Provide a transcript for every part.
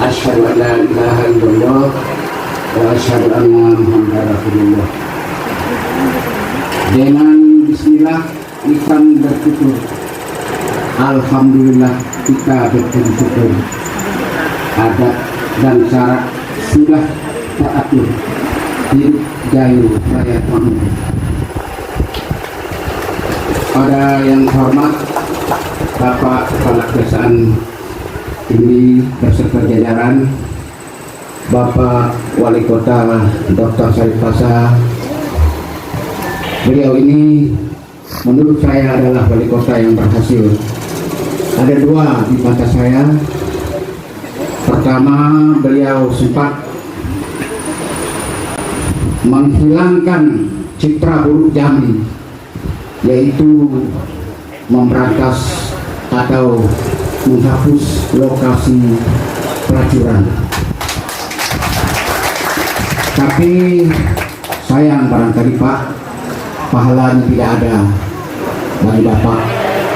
Asyhadu an la ilaha illallah wa asyhadu anna Muhammadar Rasulullah. Dengan bismillah kita bersyukur. Alhamdulillah kita bersyukur. Adat dan cara sudah teratur. Hidup gayu raya Tuhan. Pada yang hormat Bapak Kepala Kejaksaan ini beserta jajaran, Bapak Wali Kota Dr. Syarif Fasa. Beliau ini menurut saya adalah wali kota yang berhasil. Ada dua di mata saya. Pertama, beliau sempat menghilangkan citra buruk Jambi, yaitu memberantas atau menghapus lokasi pelacuran. Tapi sayang barangkali Pak, pahalanya tidak ada dari Bapak,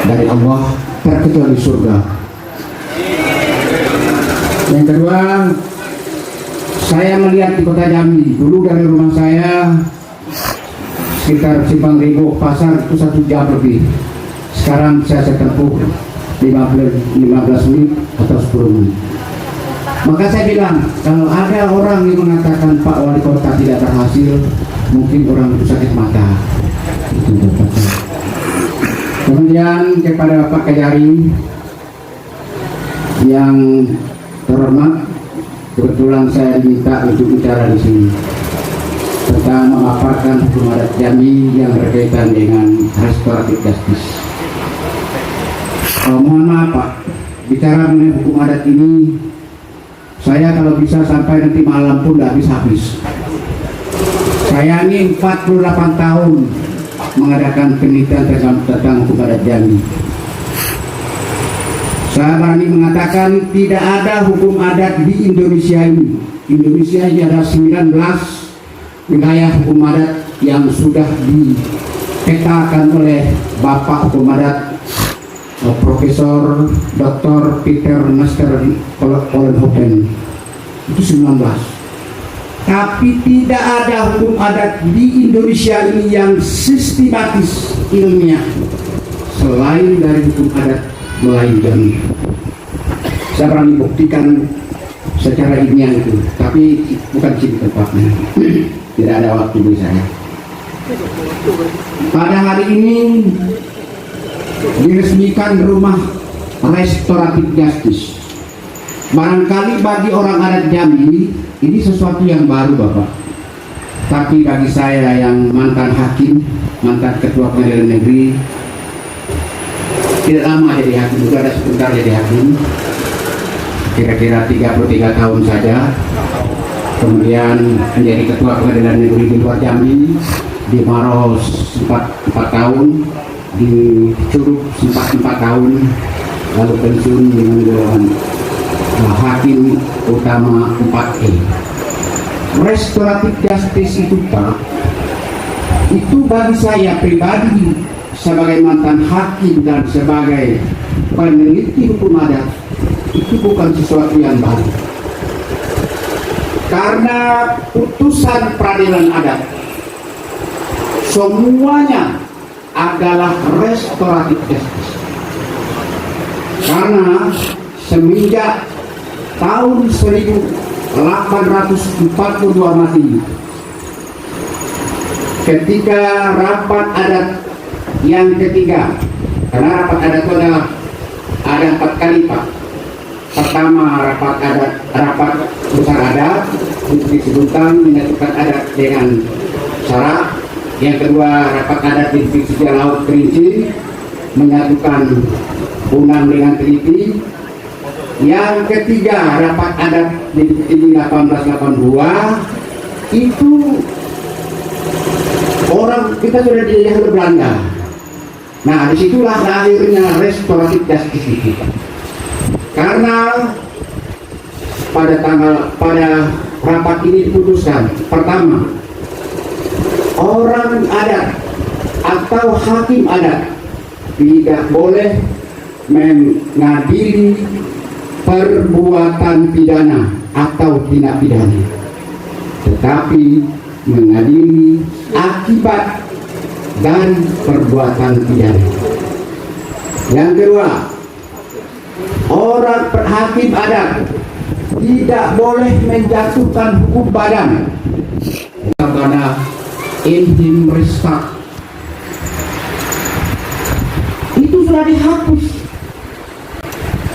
dari Allah, terkecuali surga. Yang kedua, saya melihat di kota Jambi, dulu dari rumah saya sekitar Simpang Ribo Pasar itu 1 jam lebih. Sekarang saya tempuh 15 menit atau 10 menit. Maka saya bilang, kalau ada orang yang mengatakan Pak Wali Kota tidak berhasil, mungkin orang itu sakit mata. Kemudian kepada Pak Kejari yang terhormat, kebetulan saya diminta untuk bicara di sini tentang memaparkan hukum adat Jambi yang berkaitan dengan restoratif justice. Mohon maaf Pak, bicara mengenai hukum adat ini, saya kalau bisa sampai nanti malam pun tidak habis-habis. Saya ini 48 tahun mengadakan penelitian tentang hukum adat Jambi. Saya berani mengatakan tidak ada hukum adat di Indonesia ini. Indonesia ini ada 19 wilayah hukum adat yang sudah dipetakan oleh Bapak Hukum Adat Profesor Dr. Peter Naster Hollenhoven. Itu 19. Tapi tidak ada hukum adat di Indonesia ini yang sistematis ilmiah selain dari hukum adat Melayu Jambi. Saya berani buktikan secara ilmiah itu, tapi bukan sini tempatnya. Tidak ada waktu bagi saya. Pada hari ini diresmikan rumah restoratif justice. Barangkali bagi orang adat Jambi ini sesuatu yang baru Bapak. Tapi bagi saya yang mantan hakim, mantan ketua pengadilan negeri, tidak lama jadi hakim, juga ada sebentar jadi hakim, kira-kira 33 tahun saja. Kemudian menjadi ketua pengadilan negeri di luar Jambi, di Maros 4 tahun, di Curug 4 tahun, lalu pensiun dengan gelar hakim utama 4E. Restoratif justice itu Pak, itu bagi saya pribadi sebagai mantan hakim dan sebagai peneliti hukum adat, itu bukan sesuatu yang baru. Karena putusan peradilan adat semuanya adalah restoratif justice. Karena semenjak tahun 1842 Masehi, ketika rapat adat yang ketiga, karena rapat adat itu ada 4 kali Pak. Pertama rapat besar adat untuk disebutkan menyatukan adat dengan syarat. Yang kedua rapat adat di divisi laut Kerinci menyatukan Unang dengan Teliti. Yang ketiga rapat adat di divisi 1882 itu orang kita sudah dijajah oleh Belanda. Nah disitulah lahirnya restoratif justice itu. Karena pada rapat ini diputuskan, pertama, orang adat atau hakim adat tidak boleh mengadili perbuatan pidana atau tindak pidana, tetapi mengadili akibat dari perbuatan pidana. Yang kedua, orang hakim adat tidak boleh menjatuhkan hukum badan karena intim restak itu sudah dihapus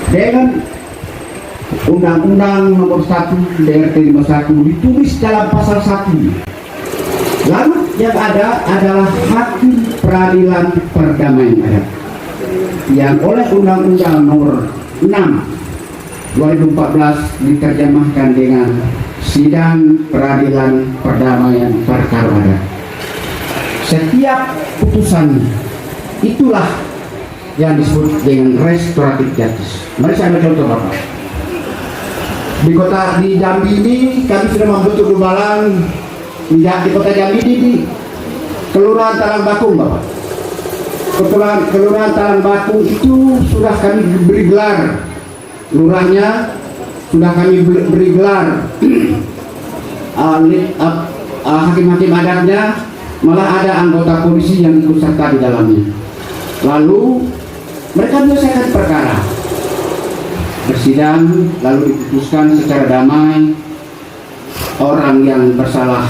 dengan Undang-Undang Nomor 1 DRT 51 ditulis dalam pasal 1. Lalu yang ada adalah hakim peradilan perdamaian adat yang oleh Undang-Undang Nomor 6 2014 diterjemahkan dengan Sidang Peradilan Perdamaian Perkara Adat. Setiap putusan itulah yang disebut dengan restoratif justice. Mari saya ambil contoh Bapak. Di Jambi ini kami sudah membentuk gubalan di kota Jambi ini di Kelurahan Talang Bakung Bapak. Kelurahan Talang Bakung itu sudah kami beri gelar, lurahnya sudah kami beri gelar, hakim-hakim adatnya, malah ada anggota polisi yang ikut serta di dalamnya. Lalu mereka menyelesaikan perkara, bersidang, lalu diputuskan secara damai. Orang yang bersalah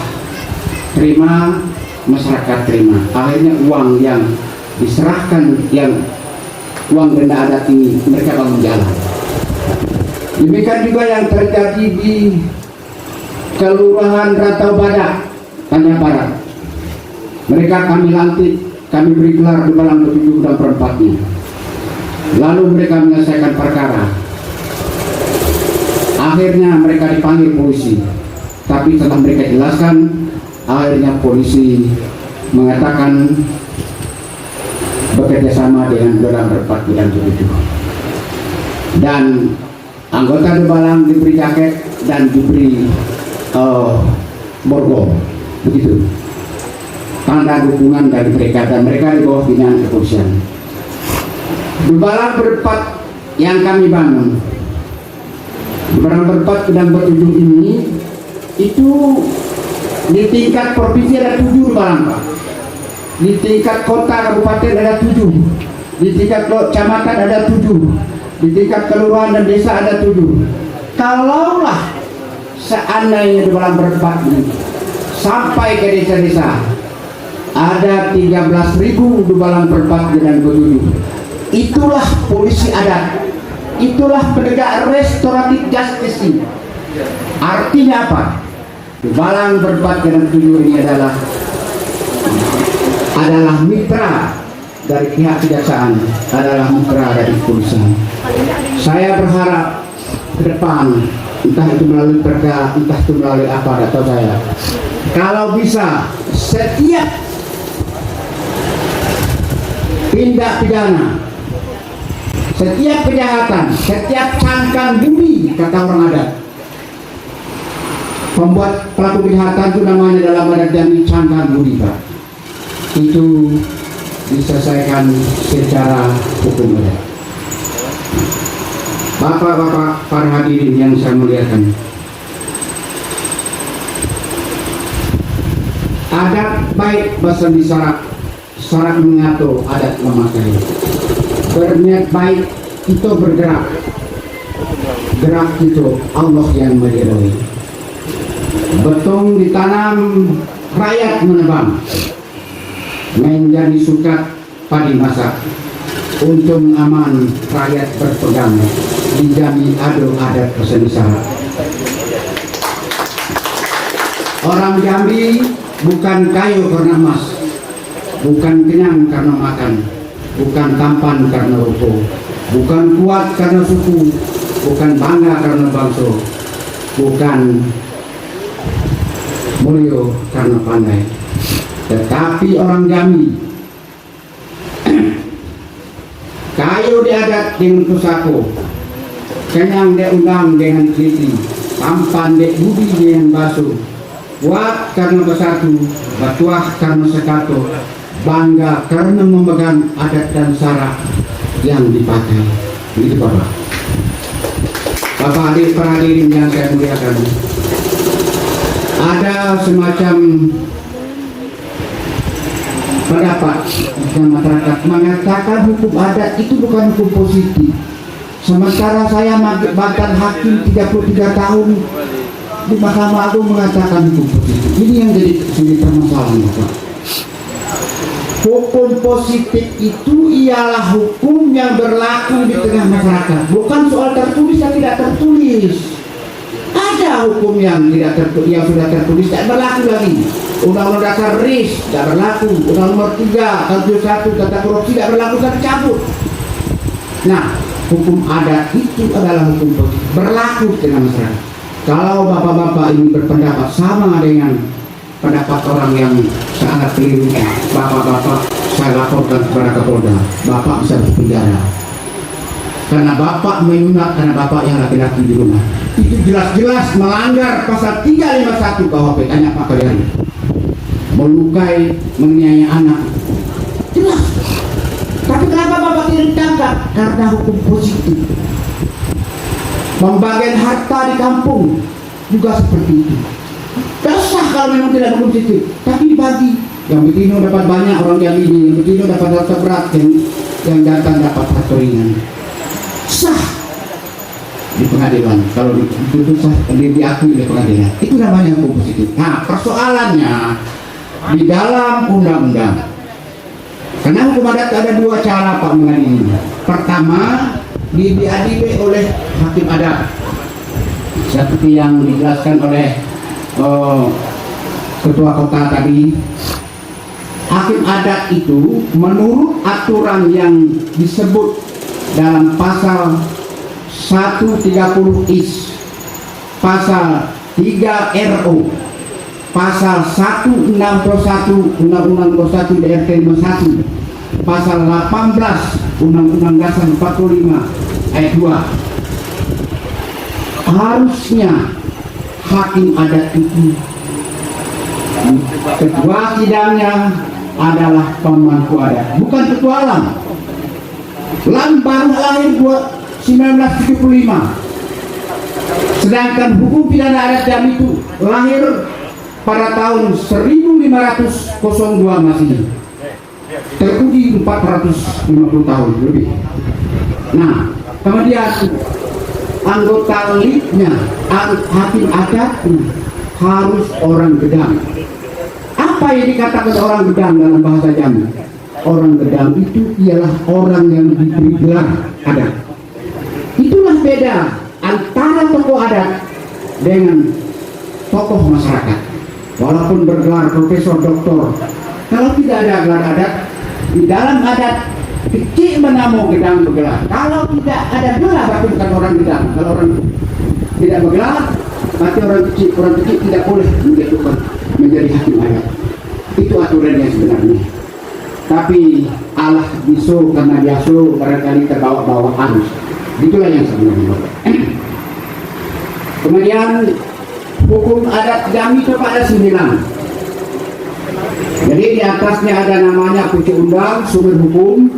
terima, masyarakat terima. Akhirnya uang yang diserahkan, yang uang denda adat ini mereka bangun jalan. Demikian juga yang terjadi di Kelurahan Rantau Badak, Tanjung Barat. Mereka kami lantik, kami beri gelar di Balang ke-7 dan perempatnya. Lalu mereka menyelesaikan perkara. Akhirnya mereka dipanggil polisi. Tapi setelah mereka jelaskan, akhirnya polisi mengatakan bekerja sama dengan Balang Perempat dan 7. Dan anggota Debalang diberi jaket dan diberi borgol, begitu, tanda dukungan dari mereka, dan mereka di bawah binaan kepolisian. Debalang Perempat yang kami bangun, Debalang Perempat dan 7 ini itu di tingkat provinsi ada 7 Debalang Pak, di tingkat kota kabupaten ada 7, di tingkat kecamatan ada 7, di tingkat kelurahan dan desa ada 7. Kalaulah seandainya di Debalang Perempat ini sampai ke desa-desa ada 13.000 Debalang Perempat dan 7, itulah polisi adat, itulah penegak restoratif justice ini. Artinya apa? Debalang Perempat dan 7 ini adalah mitra dari pihak kejaksaan, adalah mitra dari kepolisian. Saya berharap ke depan, entah itu melalui perda, entah itu melalui apa, atau saya, kalau bisa setiap tindak pidana, setiap kejahatan, setiap cangkang budi, kata orang adat, pembuat pelaku kejahatan itu namanya dalam adat Jambi cangkang budi Pak, itu diselesaikan secara hukum adat. Bapak-bapak para hadirin yang saya muliakan, adat baik bahasa syarat mengatur adat memakai, berniat baik kita bergerak, gerak itu Allah yang meridhoi. Betung ditanam, rakyat menebang, menjadi sukat padi masak. Untung aman, rakyat berpegang, dijamin adu adat kesenisara. Orang Jambi bukan kayu karena emas, bukan kenyang karena makan, bukan tampan karena ruko, bukan kuat karena suku, bukan bangga karena bangsa, bukan mulia karena pandai. Tetapi orang Jambi kayu diadat dengan pusako, kenyang dia undang dengan teliti, tampan dia budi dengan basuh, kuat karena bersatu, batuah karena sekato, bangga karena memegang adat dan syarat yang dipakai. Begitu Bapak. Bapak adik para hadirin yang saya muliakan, ada semacam pendapat yang masyarakat mengatakan hukum adat itu bukan hukum positif. Sementara saya mantan hakim 33 tahun di Mahkamah Agung mengatakan hukum positif. Ini yang jadi permasalahan Bapak. Hukum positif itu ialah hukum yang berlaku di tengah masyarakat, bukan soal tertulis dan tidak tertulis. Ada hukum yang tidak tertulis, yang sudah tertulis tidak berlaku lagi. Undang-Undang Dasar RIS tidak berlaku, Undang Nomor 3 Tahun 71 tentang korupsi tidak berlaku, dan dicabut. Nah, hukum adat itu adalah hukum positif, berlaku di tengah masyarakat. Kalau bapak-bapak ini berpendapat sama dengan pendapat orang yang sangat keliru, bapak-bapak saya laporkan kepada Kapolda, bapak bisa masuk penjara. Karena bapak menyunat, karena bapak yang laki-laki di rumah. Itu jelas-jelas melanggar pasal 351 KUHP. Tanya Pak kalian. Melukai, menganiaya anak. Jelas. Tapi kenapa bapak tidak ditangkap? Karena hukum positif. Pembagian harta di kampung juga seperti itu. Dasar kalau memang tidak hukum positif, tapi dibagi. Yang begini dapat banyak orang yang ini, yang begini dapat harta berat, yang datang dapat harta ringan. Sah di pengadilan, kalau ditutup sah, diakui oleh pengadilan, itu namanya hukum positif. Nah, persoalannya di dalam undang-undang, karena hukum adat ada dua cara Pak mengadili. Pertama, diadili oleh hakim adat, seperti yang dijelaskan oleh ketua kota tadi. Hakim adat itu menurut aturan yang disebut dalam pasal 130 IS, pasal 3 RO, pasal 161 Undang-Undang 21 DRT 51, pasal 18 Undang-Undang Dasar 45 ayat 2, harusnya hakim adat itu ketua sidangnya adalah pemangku adat, bukan ketua alam. Lam baru lahir 1975, sedangkan hukum pidana adat Jambi itu lahir pada tahun 1502 Masehi, teruji 450 tahun lebih. Nah, kemudian anggota lidnya, hakim adatnya harus orang Gedang. Apa yang dikatakan orang Gedang dalam bahasa Jambi? Orang Gedang itu ialah orang yang diberi gelar adat. Itulah beda antara tokoh adat dengan tokoh masyarakat. Walaupun bergelar profesor, doktor, kalau tidak ada gelar adat, di dalam adat kecil menamu Gedang bergelar. Kalau tidak ada gelar, berarti bukan orang Gedang. Kalau orang tidak bergelar, berarti orang kecil tidak boleh menjadi hakim adat. Itu aturan yang sebenarnya. Tapi Allah bisu karena biasu barangkali terbawa-bawa arus. Itulah yang sebenarnya. Kemudian hukum adat Jambi itu ada 9. Jadi di atasnya ada namanya kunci undang, sumber hukum.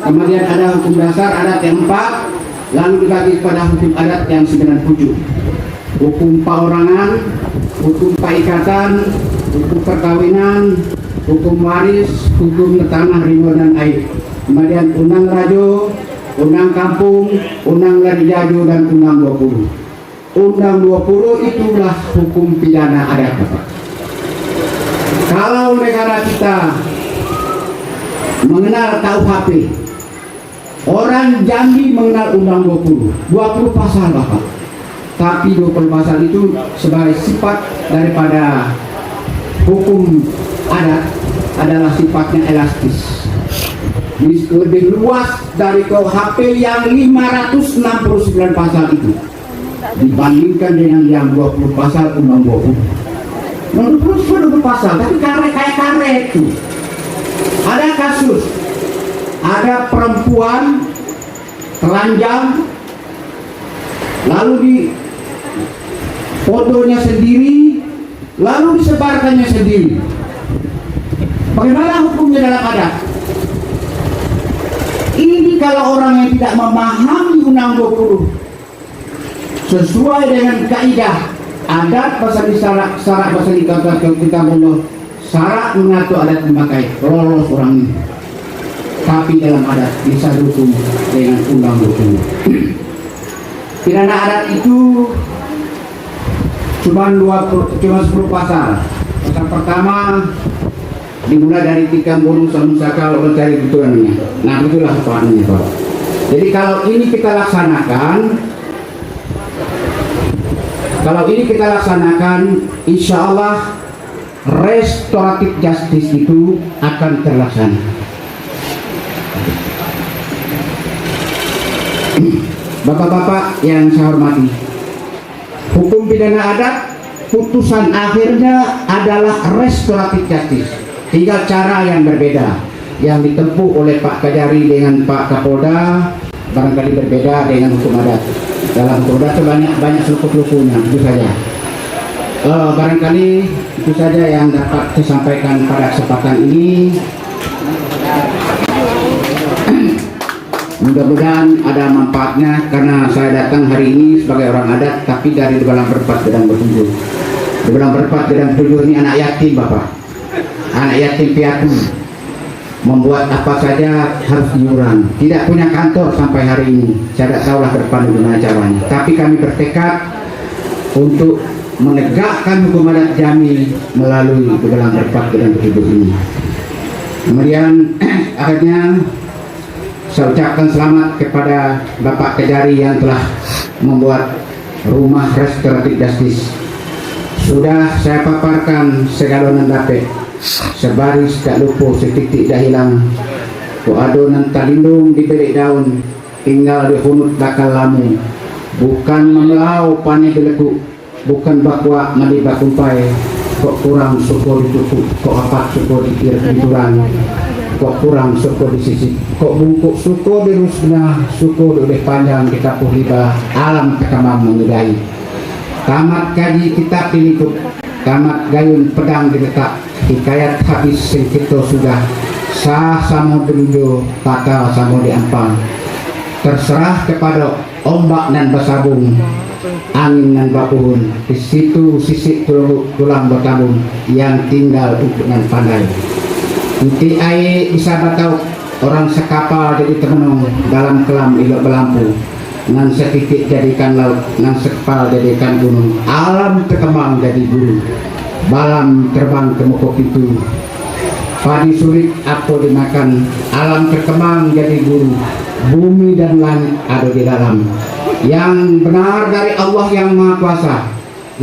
Kemudian ada hukum dasar adat yang 4. Lalu dibagi pada hukum adat yang 97. Hukum perorangan, hukum paikatan, hukum perkawinan, hukum waris, hukum tanah, rimba dan air. Kemudian undang rajo, Undang Kampung, Undang Garijadu, dan Undang 20. Undang 20 itulah hukum pidana adat, Bapak. Kalau negara kita mengenal KUHP, orang Jambi mengenal Undang 20 pasal, Bapak. Tapi 20 pasal itu sebagai sifat daripada hukum adat adalah sifatnya elastis. Lebih luas dari KUHP yang 569 pasal itu dibandingkan dengan yang 20 pasal Undang 20. Menurut 20 pasal, tapi kayak karet itu. Ada kasus, ada perempuan telanjang, lalu di fotonya sendiri, lalu disebarkannya sendiri. Bagaimana hukumnya dalam adat? Ini kalau orang yang tidak memahami Undang 20 sesuai dengan kaidah adat pasal syarat pasal kita ngomong syarat mengatur adat memakai lolos orang ini. Tapi dalam adat bisa dihukum dengan Undang 20. Pidana adat itu cuma 10 pasal. Pasal pertama dimulai dari tikam gunung samusaka orang cari betulannya. Nah itulah soalnya, Pak. Jadi kalau ini kita laksanakan, insya Allah restoratif justice itu akan terlaksana. Bapak-bapak yang saya hormati, hukum pidana adat putusan akhirnya adalah restoratif justice. Tiga cara yang berbeda yang ditempuh oleh Pak Kajari dengan Pak Kapolda barangkali berbeda dengan hukum adat. Dalam hukum adat banyak seluk-beluknya, itu saja. Barangkali itu saja yang dapat saya sampaikan pada kesempatan ini. Mudah-mudahan ada manfaatnya karena saya datang hari ini sebagai orang adat, tapi dari Belang Berpat Gedang Bertujuh. Belang Berpat Gedang Bertujuh ini anak yatim, Bapak. Anak yatim piatu, membuat apa saja harus iuran, tidak punya kantor sampai hari ini. Saya tidak tahulah ke depan bagaimana caranya, tapi kami bertekad untuk menegakkan hukum adat Jambi melalui Belang Berpat Gedang Bertujuh ini. Kemudian akhirnya saya ucapkan selamat kepada Bapak Kejari yang telah membuat rumah restoratif justice. Sudah saya paparkan segalonan dape, sebaris tak lupa setitik dah hilang. Ku adonan talindung di belik daun, tinggal di hunut bakal lamu. Bukan memelau pane belekuk, bukan bakwa mandi bakumpai. Kok kurang syukur ditutup, kok apat syukur diturang, kok kurang syukur disisik, kok bungkuk syukur dirusna, syukur lebih panjang kita puhliba alam kekamam menyudahi. Tamat kaji kitab diliput, tamat gayun pedang diletak, hikayat habis sing kita sudah sah samo delujo, takal samo diampang. Terserah kepada ombak dan basabung, angin dan bapuhun, di situ sisik tulang bertabung yang tinggal untuk dengan pandai. Inti air bisa batau orang sekapal jadi termenung dalam kelam ilok belampu. Nan setitik jadikan laut, nan sekepal jadikan gunung. Alam terkembang jadi guru, balam terbang ke mukok itu. Padi sulit apa dimakan, alam terkembang jadi guru. Bumi dan langit ada di dalam. Yang benar dari Allah yang Maha Kuasa,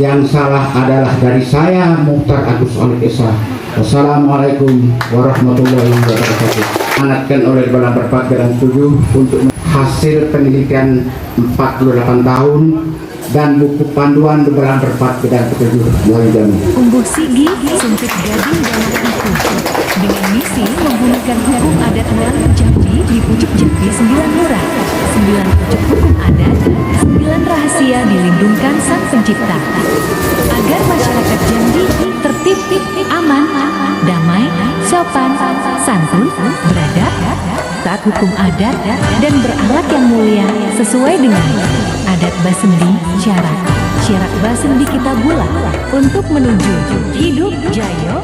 yang salah adalah dari saya Muhtar Agus Oleh Esa. Wassalamualaikum warahmatullahi wabarakatuh. Diamanatkan oleh Belang Berpat Gedang Bertujuh untuk hasil penelitian 48 tahun dan buku panduan Belang Berpat Gedang Bertujuh mulai Jambi. Umbuh Sigi suntik gading dalam itu dengan misi membumikan hukum adat Melayu Jambi di pucuk Jambi 9 lurah, 9 pucuk hukum adat, 9 rahasia dilindungkan Sang Pencipta agar masyarakat Jambi tertib, aman, damai, sopan, santun, beradab, taat hukum adat dan berakhlak yang mulia sesuai dengan adat Basendi, syarat Basendi kita bulat untuk menuju hidup jaya.